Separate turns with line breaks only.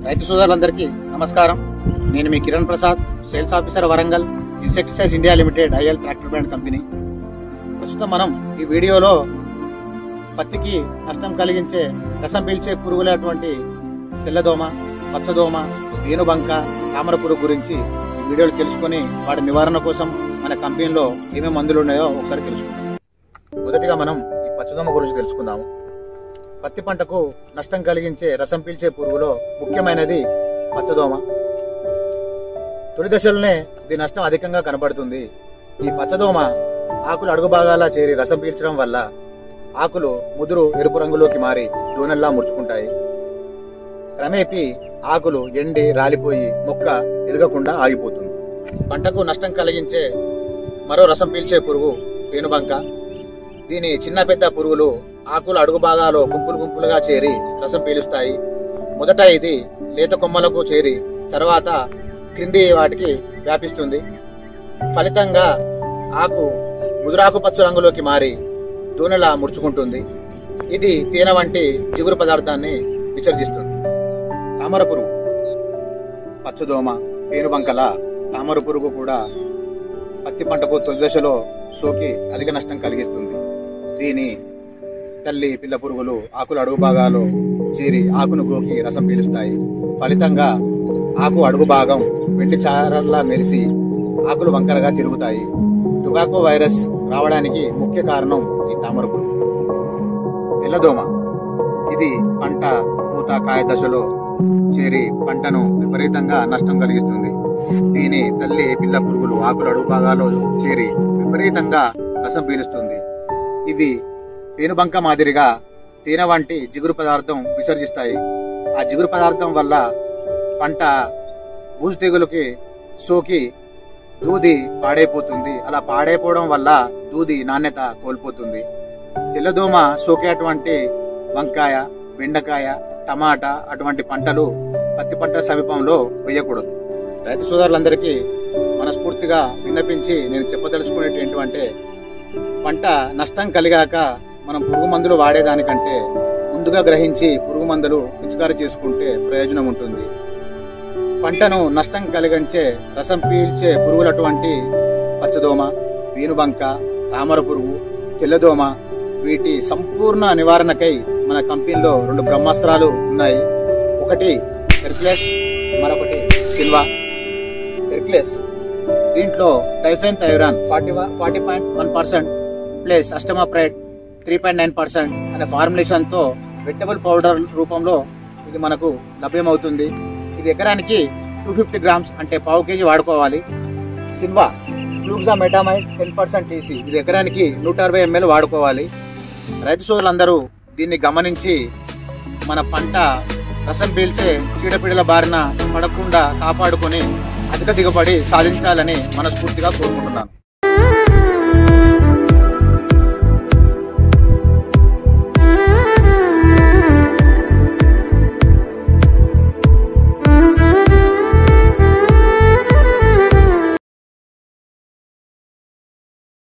రైతు సోదరులందరికీ నమస్కారం. నేను మీ Kiran Prasad, sales officer Warangal, insecticides India limited IL tractor brand company. ప్రస్తుతం మనం ఈ వీడియోలో పత్తికి నష్టం కలిగించే రసం పీల్చే పురుగులటువంటి తెల్లదోమ, పచ్చదోమ, పేనుబంక, తామర పురుగు గురించి ఈ వీడియోలో తెలుసుకొని వాటి నివారణ కోసం మన కంపెనీలో ఏమేమి మందులు ఉన్నాయో ఒకసారి తెలుసుకుందాం. మొదటిగా మనం ఈ పచ్చదోమ గురించి తెలుసుకుందాము. పత్తి పంటకు నష్టం కలిగించే రసం పీల్చే పురుగులో ముఖ్యమైనది పచ్చదోమ. తొలి దశలోనే దీని నష్టం అధికంగా కనబడుతుంది. ఈ పచ్చదోమ ఆకులు అడుగు భాగాలా చేరి రసం పీల్చడం వల్ల ఆకులు ముదురు ఎరుపు రంగులోకి మారి దూనల్లా ముడుచుకుంటాయి. క్రమేపీ ఆకులు ఎండి రాలిపోయి మొక్క ఎదగకుండా ఆగిపోతుంది. పంటకు నష్టం కలిగించే మరో రసం పీల్చే పురుగు పేనుబంక. దీని చిన్న పెద్ద పురుగులు ఆకుల అడుగు భాగాల్లో గుంపులు గుంపులుగా చేరి రసం పీలుస్తాయి. మొదట ఇది లేత కొమ్మలకు చేరి తర్వాత క్రింది వాటికి వ్యాపిస్తుంది. ఫలితంగా ఆకు ముదురాకుపచ్చ రంగులోకి మారి దూనెలా ముడుచుకుంటుంది. ఇది తేనె వంటి జిగురు పదార్థాన్ని విసర్జిస్తుంది. తామర పురుగు, పచ్చదోమ, పేనుబంకల తామర పురుగు కూడా పత్తి పంటకు తొలి దశలో సోకి అధిక నష్టం కలిగిస్తుంది. దీని తల్లి పిల్ల పురుగులు ఆకుల అడుగు భాగాలు చేరి ఆకును గోకి రసం పీలుస్తాయి. ఫలితంగా ఆకు అడుగు భాగం వెండి చారల్లా మెరిసి ఆకులు వంకరగా తిరుగుతాయి. టొబాకో వైరస్ రావడానికి ముఖ్య కారణం ఈ తామర పురుగు. తెల్లదోమ, ఇది పంట పూత కాయ దశలో చేరి పంటను విపరీతంగా నష్టం కలిగిస్తుంది. దీని తల్లి పిల్ల పురుగులు ఆకుల అడుగు భాగాల్లో చేరి విపరీతంగా రసం పీలుస్తుంది. ఇవి పేనుబంక మాదిరిగా తేనె వంటి జిగురు పదార్థం విసర్జిస్తాయి. ఆ జిగురు పదార్థం వల్ల పంట బూజు తెగులుకి సోకి దూది పాడైపోతుంది. అలా పాడైపోవడం వల్ల దూది నాణ్యత కోల్పోతుంది. తెల్లదోమ సోకేటువంటి వంకాయ, బెండకాయ, టమాటా అటువంటి పంటలు పత్తి పంట సమీపంలో వేయకూడదు. రైతు సోదరులందరికీ మనస్ఫూర్తిగా విన్నపించి నేను చెప్పదలుచుకునేది ఏంటంటే, పంట నష్టం కలిగాక మనం పురుగు మందులు వాడేదానికంటే ముందుగా గ్రహించి పురుగు మందులు పిచికారీ చేసుకుంటే ప్రయోజనం ఉంటుంది. పంటను నష్టం కలిగించే రసం పీల్చే పురుగులటువంటి పచ్చదోమ, పేనుబంక, తామర పురుగు, తెల్లదోమ వీటి సంపూర్ణ నివారణకై మన కంపెనీలో 2 బ్రహ్మాస్త్రాలు ఉన్నాయి. ఒకటి హెర్క్యులెస్, మరొకటి సిల్వా. హెర్క్యులెస్ దీంట్లో డైఫెన్థైరాన్ 40.1% ప్లస్ అస్టమాప్రైడ్ 3.9% అనే ఫార్ములేషన్ తో వెజిటబుల్ పౌడర్ రూపంలో ఇది మనకు లభ్యమవుతుంది. ఇది ఎకరానికి 250 గ్రామ్స్ అంటే పావు కేజీ వాడుకోవాలి. సిల్వా ఫ్లూక్సామెటామైడ్ 10% టీసీ, ఇది ఎకరానికి 160 ml వాడుకోవాలి. రైతు సోదరులందరూ దీన్ని గమనించి మన పంట రసం పీల్చే చీడపీడల బారిన పడకుండా కాపాడుకొని అధిక దిగుబడి సాధించాలని మనస్ఫూర్తిగా కోరుకుంటున్నాను.